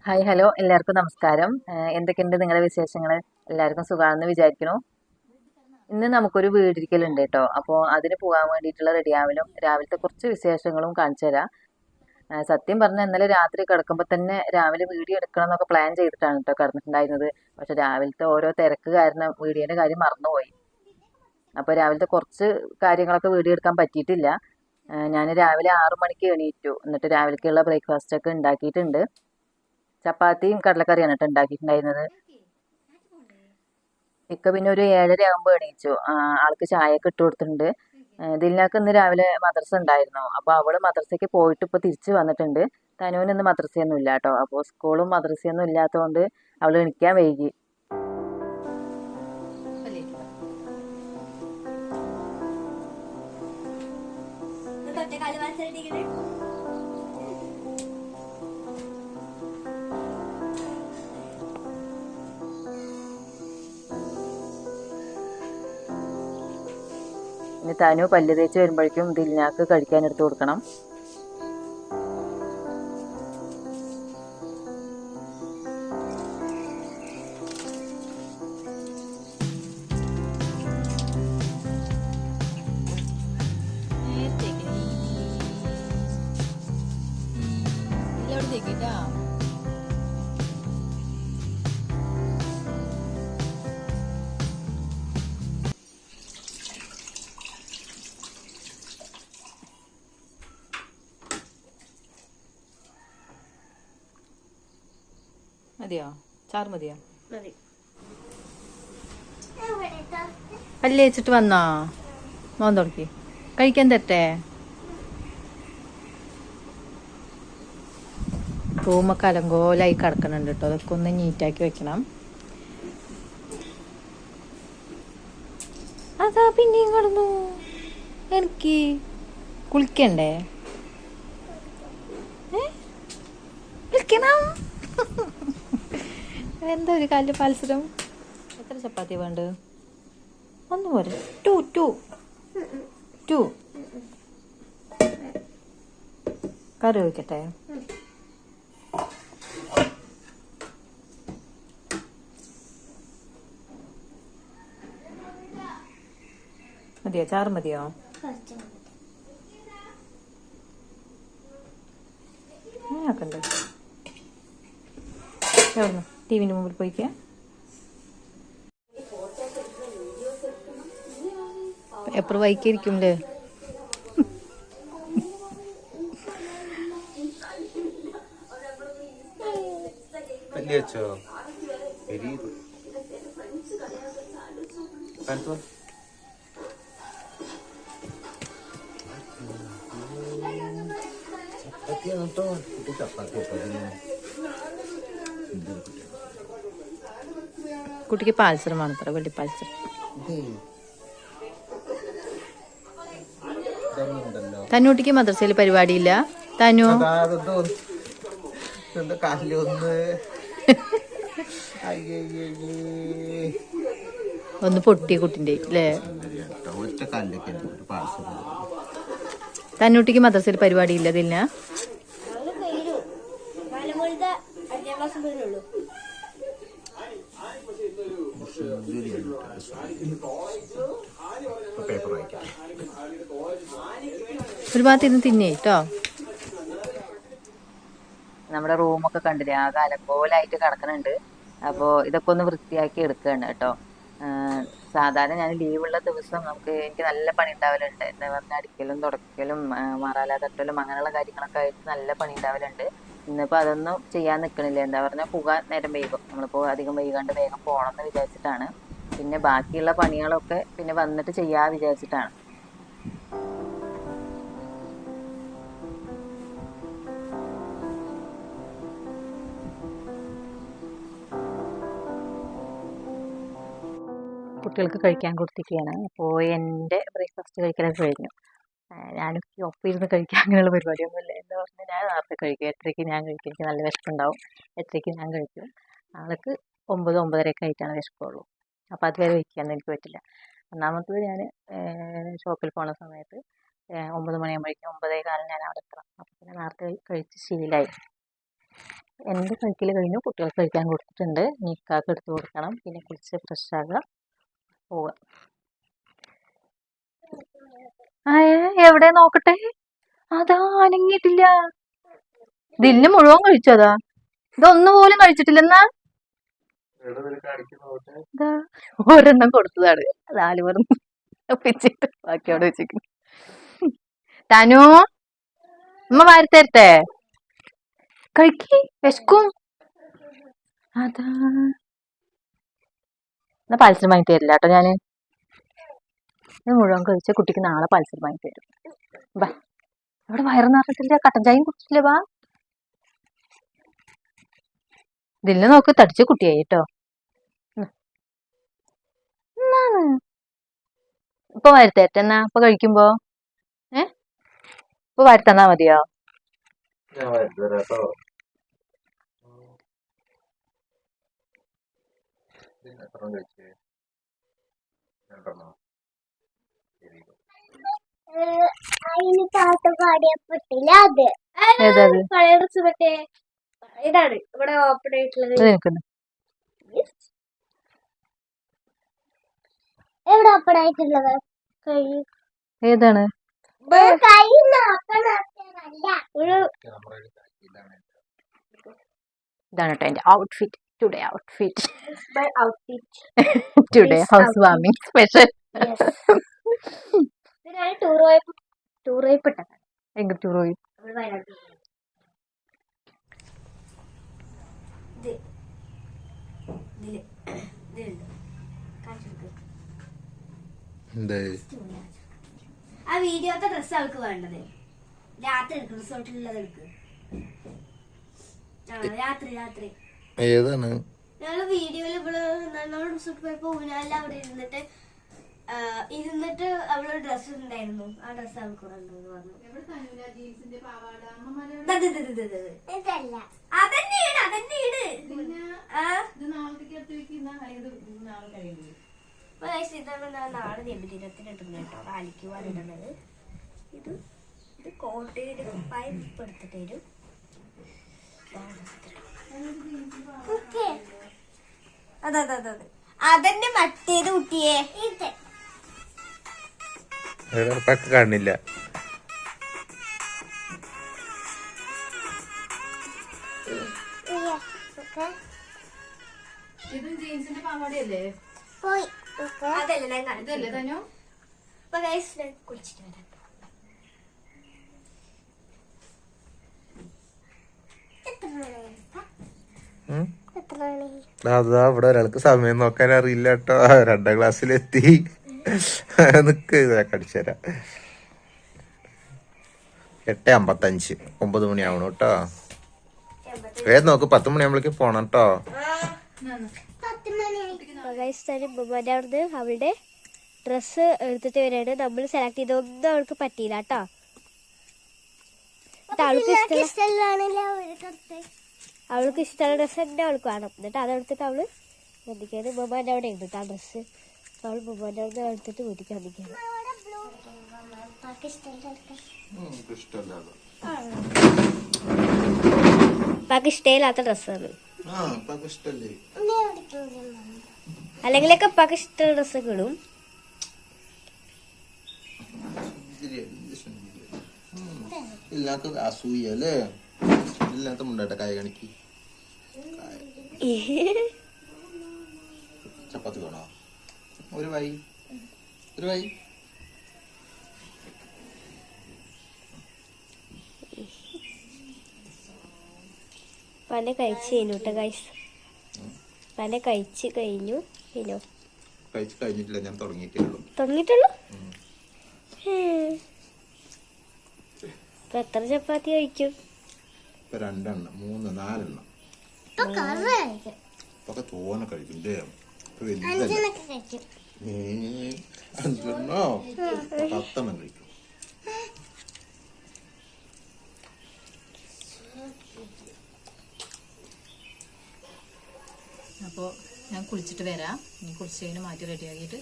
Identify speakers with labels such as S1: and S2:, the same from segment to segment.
S1: Hi hello എല്ലാവർക്കും നമസ്കാരം. എന്തൊക്കെയുണ്ട് നിങ്ങളുടെ വിശേഷങ്ങൾ? എല്ലാവർക്കും സുഖമാണെന്ന് വിചാരിക്കുന്നു. ഇന്ന് നമുക്കൊരു വീടിരിക്കലുണ്ട് കേട്ടോ. അപ്പോൾ അതിന് പോകാൻ വേണ്ടിയിട്ടുള്ള റെഡിയാവലും രാവിലത്തെ കുറച്ച് വിശേഷങ്ങളും കാണിച്ചു തരാം. സത്യം പറഞ്ഞാൽ ഇന്നലെ രാത്രി കിടക്കുമ്പോൾ തന്നെ രാവിലെ വീഡിയോ എടുക്കണം എന്നൊക്കെ പ്ലാൻ ചെയ്തിട്ടാണ് കേട്ടോ കിടന്നിട്ടുണ്ടായിരുന്നത്. പക്ഷെ രാവിലത്തെ ഓരോ തിരക്ക് കാരണം വീഡിയോൻ്റെ കാര്യം മറന്നുപോയി. അപ്പോൾ രാവിലത്തെ കുറച്ച് കാര്യങ്ങളൊക്കെ വീഡിയോ എടുക്കാൻ പറ്റിയിട്ടില്ല. ഞാൻ രാവിലെ 6 മണിക്ക് എണീറ്റു. എന്നിട്ട് രാവിലേക്കുള്ള ബ്രേക്ക്ഫാസ്റ്റ് ഒക്കെ ഉണ്ടാക്കിയിട്ടുണ്ട്. ചപ്പാത്തിയും കടലക്കറിയാണ് കേട്ടോ ഉണ്ടാക്കിയിട്ടുണ്ടായിരുന്നത്. ഇക്ക പിന്നെ ഒരു 7:30 ആകുമ്പോൾ എണീച്ചു. ആൾക്ക് ചായയൊക്കെ ഇട്ട് കൊടുത്തിട്ടുണ്ട്. ദിൽനാക്ക് ഇന്ന് രാവിലെ മദ്രസ ഉണ്ടായിരുന്നു. അപ്പോൾ അവള് മദ്രസയ്ക്ക് പോയിട്ട് ഇപ്പോൾ തിരിച്ച് വന്നിട്ടുണ്ട്. തനുവിന് ഇന്ന് മദ്രസയൊന്നും ഇല്ല കേട്ടോ. അപ്പോൾ സ്കൂളും മദ്രസയൊന്നും ഇല്ലാത്തതുകൊണ്ട് അവൾ എണീക്കാൻ വൈകി. ഇനി തനു പല്ല് തേച്ച് വരുമ്പോഴേക്കും ദിൽനാക്ക് കഴിക്കാൻ എടുത്തു കൊടുക്കണം. മതിയോ? ചാറ് മതിയോ? പല്ല് വെച്ചിട്ട് വന്നോ? മോൻ തുടക്കി കഴിക്കാൻ തരട്ടെ? റൂമൊക്കെ അലങ്കോലായി കിടക്കണുണ്ട് കേട്ടോ. അതൊക്കെ ഒന്ന് നീറ്റാക്കി വെക്കണം. അതാ പിന്നെയും കിടന്നു. എനിക്ക് കുളിക്കണ്ടേ? കുളിക്കണം. എന്താ ഒരു കാലിൽ പാൽസരം? എത്ര ചപ്പാത്തി വേണ്ട? ഒന്ന് പോരെ. ടു ടു ടു കറി ഒഴിക്കട്ടെ? മതിയോ? ചാറ് മതിയോ? ആക്കണ്ടേ? എവിടുന്ന് ടിവിന്റെ മുമ്പിൽ പോയിക്കാ? എപ്പോഴും വൈക്കിരിക്കുംല്ലേ? കുട്ടിക്ക് പാൽസരം വേണത്ര, വെള്ളി പാൽസരം. തന്നൂട്ടിക്ക് മദ്രസയിൽ പരിപാടിയില്ല. തനു ഒന്ന് പൊട്ടിയ കുട്ടിന്റെ അല്ലേ? തന്നൂട്ടിക്ക് മദ്രസയിൽ പരിപാടിയില്ല. ഇതില്ല. ഒരു ഭാഗത്ത് ഇരുന്ന് തിന്നേ കേട്ടോ. നമ്മുടെ റൂമൊക്കെ കണ്ടില്ലേ, ആകെ അലങ്കോലായിട്ട് കിടക്കണുണ്ട്. അപ്പോൾ ഇതൊക്കെ ഒന്ന് വൃത്തിയാക്കി എടുക്കുകയാണ് കേട്ടോ. സാധാരണ ഞാൻ ലീവുള്ള ദിവസം എനിക്ക് നല്ല പണി ഉണ്ടാവലുണ്ട്. എന്താ പറഞ്ഞാൽ അടിക്കലും തുടക്കലും മറാല തട്ടലും അങ്ങനെയുള്ള കാര്യങ്ങളൊക്കെ ആയിട്ട് നല്ല പണി ഉണ്ടാവലുണ്ട്. ഇന്നിപ്പോൾ അതൊന്നും ചെയ്യാൻ നിൽക്കണില്ല. എന്താ പറഞ്ഞാൽ പോകാൻ നേരം വൈകും. നമ്മളിപ്പോൾ അധികം വൈകാണ്ട് വേഗം പോകണം എന്ന് വിചാരിച്ചിട്ടാണ്. പിന്നെ ബാക്കിയുള്ള പണികളൊക്കെ പിന്നെ വന്നിട്ട് ചെയ്യാമെന്ന് വിചാരിച്ചിട്ടാണ്. കുട്ടികൾക്ക് കഴിക്കാൻ കൊടുത്തിരിക്കുകയാണ്. അപ്പോൾ എൻ്റെ ബ്രേക്ക്ഫാസ്റ്റ് കഴിക്കലൊക്കെ കഴിഞ്ഞു. ഞാനൊക്കെ ഒപ്പം ഇരുന്ന് കഴിക്കാൻ അങ്ങനെയുള്ള പരിപാടിയൊന്നുമില്ല. എന്താ പറഞ്ഞാൽ ഞാൻ നേരത്തെ കഴിക്കും. 8:30 ഞാൻ കഴിക്കും. എനിക്ക് നല്ല വിശപ്പുണ്ടാവും. 8:30 ഞാൻ കഴിക്കും. ആൾക്ക് 9, 9:30 ആയിട്ടാണ് വിശക്കുള്ളൂ. അപ്പോൾ അതുവരെ വയ്ക്കാനൊന്നും എനിക്ക് പറ്റില്ല. ഒന്നാമത്തത് ഞാൻ ഷോപ്പിൽ പോണ സമയത്ത് 9 മണിയാകുമ്പോഴേക്കും 9:15 ഞാൻ അവിടെ എത്തണം. അപ്പോൾ പിന്നെ നേരത്തെ കഴിച്ച് ശീലമായി. എൻ്റെ കഴിക്കൽ കഴിഞ്ഞു, കുട്ടികൾക്ക് കഴിക്കാൻ കൊടുത്തിട്ടുണ്ട്. നിക്കാക്ക് എടുത്ത് കൊടുക്കണം, പിന്നെ കുളിച്ച് ഫ്രഷാകുക, പോവുക. എവിടെ നോക്കട്ടെ, അതാ അനങ്ങിയിട്ടില്ല. ദില്ല് മുഴുവൻ കഴിച്ചതാ, ഇതൊന്നുപോലും കഴിച്ചിട്ടില്ലെന്നാ. ഒരെണ്ണം കൊടുത്തതാണ്, നാല് പേർന്ന് ഒപ്പിച്ചിട്ട് ബാക്കി അവിടെ വെച്ചിരിക്കുന്നു. തനു, അമ്മ വാരിത്തരട്ടെ, കഴിക്ക്, വിശക്കും. അതാ എന്നാ പാൽസരം വാങ്ങി തരില്ല കേട്ടോ ഞാന്. ഇത് മുഴുവൻ കഴിച്ച കുട്ടിക്ക് നാളെ പാൽസരം വാങ്ങി തരും. ബാ, ഇവിടെ വയറ് നിറഞ്ഞിട്ടില്ല, കട്ടൻ ചായയും കുടിച്ചില്ല. വാ, ഇതില് നോക്ക്, തടിച്ച കുട്ടിയായി കേട്ടോ. എന്നാണ് ഇപ്പൊ വരുത്തേറ്റ, എന്നാ ഇപ്പൊ കഴിക്കുമ്പോ ഇപ്പൊ വരുത്തന്നാ മതിയോ? ഏതത്
S2: ഇതാണ് ഇവിടെ ഓപ്പൺ ആയിട്ടുള്ളത്. എവിടെ ഓപ്പൺ ആയിട്ടുള്ളത്?
S1: ഏതാണ്? ഇതാണ് കേട്ടോ എന്റെ outfit, today outfit. Today house warming special.
S2: Tour പോയിപ്പെട്ടതാണ്.
S1: എങ്ങനെ ടൂർ പോയി?
S2: വയനാട്ടിൽ. ആ വീഡിയോത്തെ ഡ്രസ് അവൾക്ക് വേണ്ടത് രാത്രി എടുക്കും, റിസോർട്ടിലുള്ളത് എടുക്ക്. രാത്രി
S3: ഏതാണ്?
S2: ഞങ്ങള് വീഡിയോയില് ഇവള് നമ്മൾ റിസോർട്ട് പോയപ്പോ ഊനാലിൽ അവിടെ ഇരുന്നിട്ട് അവളൊരു ഡ്രസ് ഉണ്ടായിരുന്നു. ആ ഡ്രസ് അവൾക്ക് വേണ്ടെന്ന് പറഞ്ഞു. ഇതാണ് നാളെ നബിദിനത്തിന് ഇടുന്നത് കേട്ടോ, റാലിക്ക് പോകാൻ ഇടുന്നത്. ഇത് കോട്ടയുടെ പൈപ്പ് എടുത്തിട്ട് വരും. അതെ അതന്നെ മറ്റേത് കുട്ടിയെ
S3: കാണില്ല.
S1: ഇതും ജീൻസിന്റെ പാവാടയല്ലേ?
S2: അതല്ലേ ഞാൻ
S1: ഇതല്ലേ തനു?
S2: കുളിച്ചിട്ട് വരാം.
S3: അതാ ഇവിടെ ഒരാൾക്ക് സമയം നോക്കാൻ അറിയില്ല കേട്ടോ. 2ാം ക്ലാസ്സിലെത്തി. നിക്ക് കടിച്ചുതരാം. 8:55, 9 മണിയാവണം കേട്ടോ. വേഗം നോക്ക്, 10 മണിയാകുമ്പോഴേക്ക് പോണം കേട്ടോ.
S2: അവിടുന്ന് അവളുടെ ഡ്രസ്സ് എടുത്തിട്ട് വരാണ്. നമ്മൾ സെലക്ട് ചെയ്ത ഒന്നും അവൾക്ക് പറ്റിയില്ല കേട്ടോ. അവൾക്ക് ഇഷ്ടമുള്ള ഡ്രസ്സ് തന്നെ അവൾക്ക് വേണം. എന്നിട്ട് അതെടുത്തിട്ട് അവള് വന്നിക്കാണ്. ബൊമ്മാൻ്റെ അവിടെ ഉണ്ട് ആ ഡ്രസ്സ്. അവൾ ബൊമ്മാൻ്റെ അവിടെ എടുത്തിട്ട് വീട്ടിൽ വന്നിക്കാണ്. പാക്ക് ഇഷ്ടമില്ലാത്ത ഡ്രസ്സാണ്. അല്ലെങ്കിലൊക്കെ പാക്ക് ഇഷ്ടമുള്ള ഡ്രസ്സൊക്കെ ഇടും.
S3: ഇല്ലാത്ത അസൂയല്ലേ, ഇല്ലാത്ത മുണ്ടാട്ടെ കായ കണിക്ക്. ചപ്പാത്തി വേണോ? ഒരു വൈ
S2: പല കഴിച്ച് കഴിഞ്ഞു കേട്ടോ ഗൈസ്. പല കഴിച്ച് കഴിഞ്ഞു. കഴിഞ്ഞോ?
S3: കഴിച്ച് കഴിഞ്ഞിട്ടില്ല, ഞാൻ തുടങ്ങിയിട്ടുള്ളൂ.
S2: ഇപ്പൊ എത്ര ചപ്പാത്തി കഴിക്കും?
S3: 2 എണ്ണം 3 4 എണ്ണം ഇപ്പൊക്കെ തോനെ കഴിക്കും. 5 എണ്ണോ 10 എണ്ണം കഴിക്കും.
S1: അപ്പോൾ ഞാൻ കുളിച്ചിട്ട് വരാം. ഇനി കുളിച്ച് കഴിഞ്ഞ് മാറ്റി റെഡിയാക്കിയിട്ട്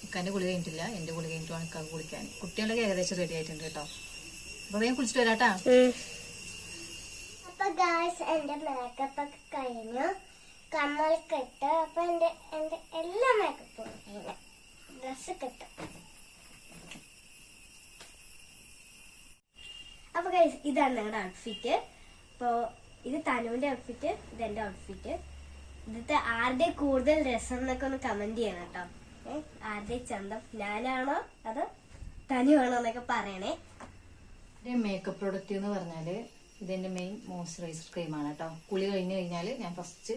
S1: ഇക്കാൻ്റെ കുളി കഴിഞ്ഞിട്ടില്ല, എൻ്റെ കുളി കഴിഞ്ഞിട്ട് വേണം ഇക്കാക്ക് കുളിക്കാൻ. കുട്ടികളുടെ ഏകദേശം റെഡി ആയിട്ടുണ്ട് കേട്ടോ. അപ്പോൾ വേഗം കുളിച്ചിട്ട് വരാട്ടാ.
S2: ഗൈസ് എന്റെ മേക്കപ്പ് ഒക്കെ കഴിഞ്ഞു. കമ്മൽ കെട്ട്. അപ്പൊ എന്റെ എല്ലാ മേക്കപ്പും കഴിഞ്ഞു. ഡ്രസ് കെട്ട്. അപ്പൊ ഗൈസ് ഇതാണ് ഞങ്ങളുടെ ഔട്ട്ഫിറ്റ്. അപ്പൊ ഇത് തനുവിന്റെ ഔട്ട്ഫിറ്റ്, ഇതെന്റെ ഔട്ട്ഫിറ്റ്. ഇതിന്റെ ആരുടെ കൂടുതൽ രസം എന്നൊക്കെ ഒന്ന് കമന്റ് ചെയ്യണം കേട്ടോ. ആരുടെ ചന്തം, ഞാനാണോ അതോ തനുവാണോ എന്നൊക്കെ പറയണേ.
S1: മേക്കപ്പ് പ്രൊഡക്റ്റ് എന്ന് പറഞ്ഞാല് ഇതിന്റെ മെയിൻ മോയ്സ്ചറൈസർ ക്രീമാണ് കേട്ടോ. കുളി കഴിഞ്ഞ് കഴിഞ്ഞാൽ ഞാൻ ഫസ്റ്റ്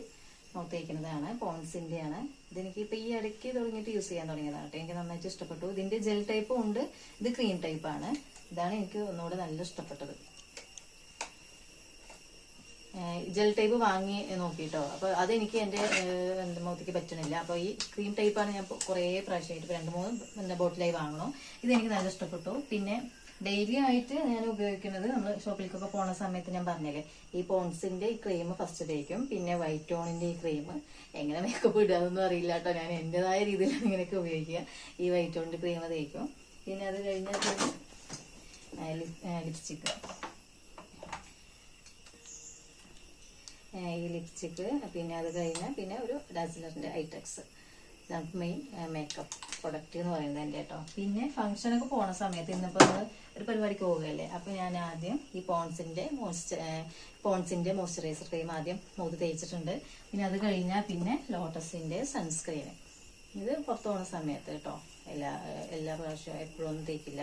S1: മുഖത്ത് തേക്കുന്നതാണ്. പോൺസിന്റെ ആണ്. ഇതെനിക്ക് ഇപ്പൊ ഈ ഇടയ്ക്ക് തുടങ്ങിയിട്ട് യൂസ് ചെയ്യാൻ തുടങ്ങിയതാണ് കേട്ടോ. എനിക്ക് നന്നായിട്ട് ഇഷ്ടപ്പെട്ടു. ഇതിന്റെ ജെൽ ടൈപ്പും ഉണ്ട്, ഇത് ക്രീം ടൈപ്പാണ്. ഇതാണ് എനിക്ക് ഒന്നുകൂടെ നല്ല ഇഷ്ടപ്പെട്ടത്. ജെൽ ടൈപ്പ് വാങ്ങി നോക്കിട്ടോ. അപ്പൊ അതെനിക്ക് എന്റെ മുഖത്തേക്ക് പറ്റണില്ല. അപ്പൊ ഈ ക്രീം ടൈപ്പാണ് ഞാൻ കുറെ പ്രാവശ്യമായിട്ട് 2-3 ബോട്ടിലായി വാങ്ങണം. ഇതെനിക്ക് നല്ല ഇഷ്ടപ്പെട്ടു. പിന്നെ ഡെയിലി ആയിട്ട് ഞാൻ ഉപയോഗിക്കുന്നത്, നമ്മൾ ഷോപ്പിലേക്കൊക്കെ പോണ സമയത്ത് ഞാൻ പറഞ്ഞില്ലേ, ഈ പോൺസിന്റെ ഈ ക്രീം ഫസ്റ്റ് തേക്കും. പിന്നെ വൈറ്റ് ടോണിന്റെ ഈ ക്രീം. എങ്ങനെ മേക്കപ്പ് ഇടാതൊന്നും അറിയില്ല കേട്ടോ. ഞാൻ എന്റേതായ രീതിയിലാണ് ഇങ്ങനെയൊക്കെ ഉപയോഗിക്കുക. ഈ വൈറ്റ് ടോണിന്റെ ക്രീം തേക്കും. പിന്നെ അത് കഴിഞ്ഞാൽ ലിപ്സ്റ്റിക്ക്. ഈ ലിപ്സ്റ്റിക്ക്. പിന്നെ അത് കഴിഞ്ഞാൽ പിന്നെ ഒരു ഡാസിലറിന്റെ ഐറ്റക്സ്. ഇതാണ് മെയിൻ മേക്കപ്പ് പ്രൊഡക്റ്റ് എന്ന് പറയുന്നത് എൻ്റെ കേട്ടോ. പിന്നെ ഫംഗ്ഷനൊക്കെ പോണ സമയത്ത്, ഇന്നിപ്പോൾ ഒരു പരിപാടിക്ക് പോവുകയല്ലേ, അപ്പൊ ഞാൻ ആദ്യം ഈ പോൺസിന്റെ മോയ്സ്ചറൈസർ ക്രീം ആദ്യം മുഖത്ത് തേച്ചിട്ടുണ്ട്. പിന്നെ അത് കഴിഞ്ഞാൽ പിന്നെ ലോട്ടസിന്റെ സൺസ്ക്രീൻ. ഇത് പുറത്തു പോണ സമയത്ത് കേട്ടോ. എല്ലാ പ്രാവശ്യവും എപ്പോഴും ഒന്നും തേക്കില്ല.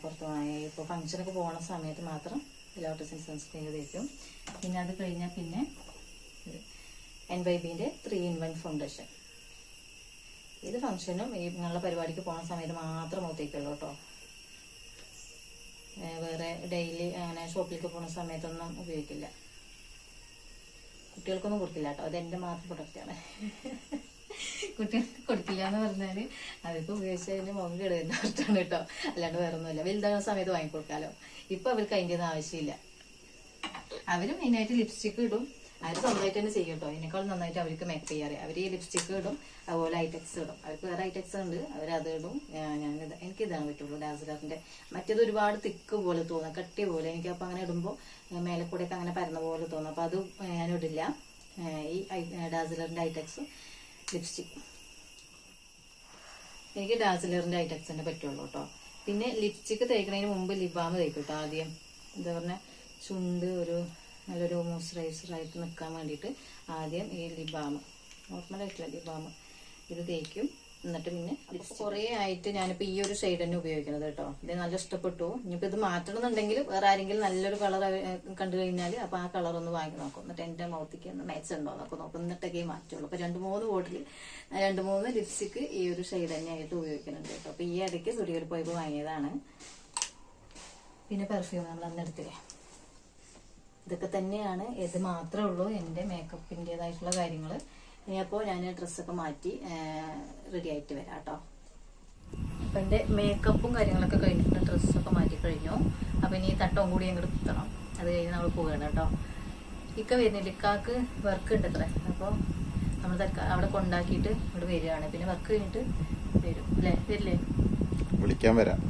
S1: പുറത്തു പോകണ ഇപ്പോൾ ഫംഗ്ഷനൊക്കെ പോണ സമയത്ത് മാത്രം ലോട്ടസിന്റെ സൺസ്ക്രീൻ തേക്കും. പിന്നെ അത് കഴിഞ്ഞാൽ പിന്നെ NYBന്റെ 3-in-1 ഫൗണ്ടേഷൻ. ഇത് ഫംഗ്ഷനും ഈ നല്ല പരിപാടിക്ക് പോണ സമയത്ത് മാത്രം മുഖത്തേക്കുള്ളൂ കേട്ടോ. വേറെ ഡെയിലി അങ്ങനെ ഷോപ്പിലേക്ക് പോണ സമയത്തൊന്നും ഉപയോഗിക്കില്ല. കുട്ടികൾക്കൊന്നും കൊടുക്കില്ല കേട്ടോ. അത് എന്റെ മാത്രം പ്രൊഡക്റ്റാണ്. കുട്ടികൾക്ക് കൊടുക്കില്ല എന്ന് പറഞ്ഞാല് അവർക്ക് ഉപയോഗിച്ചതിന്റെ മുഖം കേടുവരുന്ന പ്രശ്നമാണ് കേട്ടോ. അല്ലാണ്ട് വേറെ ഒന്നുമില്ല. വലുതാകുന്ന സമയത്ത് വാങ്ങിക്കൊടുക്കാലോ. ഇപ്പൊ അവർക്ക് അതിൻ്റെ ഒന്നും ആവശ്യമില്ല. അവര് മെയിനായിട്ട് ലിപ്സ്റ്റിക്ക് ഇടും. അവർ സ്വന്തമായിട്ട് തന്നെ ചെയ്യും കേട്ടോ. ഇതിനേക്കാൾ നന്നായിട്ട് അവർക്ക് മേക്കപ്പ് ചെയ്യാറ്. അവർ ഈ ലിപ്സ്റ്റിക്ക് ഇടും, അതുപോലെ ഐറ്റക്സ് ഇടും. അവർക്ക് വേറെ ഐറ്റക്സ് ഉണ്ട്, അവരത് ഇടും. എനിക്ക് ഇതാണ് പറ്റുള്ളൂ, ഡാസിലറിന്റെ. മറ്റേത് ഒരുപാട് തിക്ക് പോലെ തോന്നും, കട്ടി പോലെ. എനിക്ക് അപ്പൊ അങ്ങനെ ഇടുമ്പോൾ മേലക്കൂടെയൊക്കെ അങ്ങനെ പരന്ന പോലെ തോന്നും. അപ്പൊ അത് ഞാൻ ഇടില്ല. ഈ ഡാസിലറിന്റെ ഐറ്റക്സും ലിപ്സ്റ്റിക്കും. എനിക്ക് ഡാസിലറിന്റെ ഐറ്റക്സ് തന്നെ പറ്റുള്ളൂ കേട്ടോ. പിന്നെ ലിപ്സ്റ്റിക്ക് തേക്കുന്നതിന് മുമ്പ് ലിപ് ബാം തേക്കും കേട്ടോ. ആദ്യം എന്താ പറഞ്ഞ ചുണ്ട് നല്ലൊരു മോയ്സ്ചറൈസർ ആയിട്ട് നിൽക്കാൻ വേണ്ടിയിട്ട് ആദ്യം ഈ ലിപ് ബാം, നോർമലായിട്ടുള്ള ലിപ് ബാം, ഇത് തേക്കും. എന്നിട്ട് പിന്നെ കുറേ ആയിട്ട് ഞാനിപ്പോൾ ഈ ഒരു ഷെയ്ഡ് തന്നെ ഉപയോഗിക്കുന്നത് കേട്ടോ. ഇത് നല്ല ഇഷ്ടപ്പെട്ടു. ഇനിയിപ്പോൾ ഇത് മാറ്റണമെന്നുണ്ടെങ്കിൽ വേറെ ആരെങ്കിലും നല്ലൊരു കളർ കണ്ടു കഴിഞ്ഞാൽ അപ്പോൾ ആ കളർ ഒന്ന് വാങ്ങി നോക്കും. എന്നിട്ട് എൻ്റെ മുഖത്തേക്ക് ഒന്ന് മാച്ച് ഉണ്ടോ എന്നൊക്കെ നോക്കും. എന്നിട്ടൊക്കെ മാറ്റുള്ളൂ. അപ്പോൾ 2-3 ബോട്ടിൽ 2-3 ലിപ്സ്റ്റിക്ക് ഈ ഒരു ഷെയ്ഡ് തന്നെയായിട്ട് ഉപയോഗിക്കുന്നുണ്ട് കേട്ടോ. അപ്പോൾ ഈ ഇടയ്ക്ക് സ്റ്റുഡിയോയിൽ പോയപ്പോൾ വാങ്ങിയതാണ്. പിന്നെ പെർഫ്യൂം നമ്മൾ അന്ന് എടുത്തില്ലേ, ഇതൊക്കെ തന്നെയാണ്. ഇത് മാത്രമേ ഉള്ളൂ എൻ്റെ മേക്കപ്പിൻ്റെതായിട്ടുള്ള കാര്യങ്ങൾ. അപ്പോൾ ഞാൻ ഡ്രസ്സൊക്കെ മാറ്റി റെഡി ആയിട്ട് വരാം കേട്ടോ. അപ്പം എൻ്റെ മേക്കപ്പും കാര്യങ്ങളൊക്കെ കഴിഞ്ഞിട്ട് ഡ്രസ്സൊക്കെ മാറ്റി കഴിഞ്ഞു. അപ്പം ഇനി തട്ടവും കൂടി അങ്ങോട്ട് കുത്തണം. അത് കഴിഞ്ഞ് നമ്മൾ പോവുകയാണ് കേട്ടോ. ഇക്ക വരുന്നില്ല, ഇക്കാക്ക് വർക്ക് ഉണ്ട് അത്ര. അപ്പോൾ നമ്മൾ അവിടെ കൊണ്ടാക്കിയിട്ട് ഇവിടെ വരികയാണ്. പിന്നെ വർക്ക് കഴിഞ്ഞിട്ട് വരും അല്ലേ? വരില്ലേ?
S3: വിളിക്കാൻ വരാം.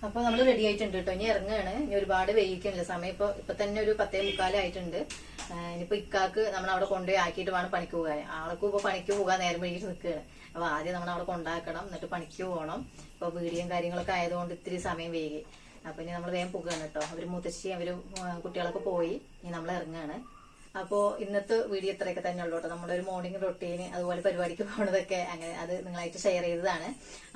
S1: അപ്പൊ നമ്മൾ റെഡി ആയിട്ടുണ്ട് കേട്ടോ. ഇനി ഇറങ്ങുകയാണ്. ഇനി ഒരുപാട് വൈകിക്കുന്നില്ല. സമയം ഇപ്പൊ തന്നെ ഒരു 10:45 ആയിട്ടുണ്ട്. ഇനിയിപ്പോ ഇക്കാക്ക് നമ്മൾ അവിടെ കൊണ്ടുപോയി ആക്കിയിട്ട് വേണം പണിക്ക് പോകാൻ. ആൾക്കും ഇപ്പൊ പണിക്ക് പോകാൻ നേരം വൈകിട്ട് നിൽക്കുകയാണ്. അപ്പൊ ആദ്യം നമ്മൾ അവിടെ കൊണ്ടാക്കണം, എന്നിട്ട് പണിക്ക് പോകണം. ഇപ്പൊ വീഡിയോയും കാര്യങ്ങളൊക്കെ ആയതുകൊണ്ട് ഇത്തിരി സമയം വൈകി. അപ്പൊ ഇനി നമ്മൾ വേഗം പോകുകയാണ് കേട്ടോ. അവര് മുത്തശ്ശി അവര് കുട്ടികളൊക്കെ പോയി. ഇനി നമ്മൾ ഇറങ്ങുകയാണ്. അപ്പോൾ ഇന്നത്തെ വീഡിയോ ഇത്രയൊക്കെ തന്നെ ഉള്ളൂ കേട്ടോ. നമ്മുടെ ഒരു മോർണിംഗ് റൊട്ടീന്, അതുപോലെ പരിപാടിക്ക് പോകുന്നതൊക്കെ അങ്ങനെ അത് നിങ്ങളായിട്ട് ഷെയർ ചെയ്തതാണ്.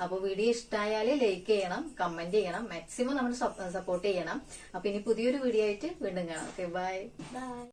S1: അപ്പോൾ വീഡിയോ ഇഷ്ടമായാൽ ലൈക്ക് ചെയ്യണം, കമന്റ് ചെയ്യണം, മാക്സിമം നമ്മൾ സപ്പോർട്ട് ചെയ്യണം. അപ്പൊ ഇനി പുതിയൊരു വീഡിയോ ആയിട്ട് വീണ്ടും കാണാം. Okay, by.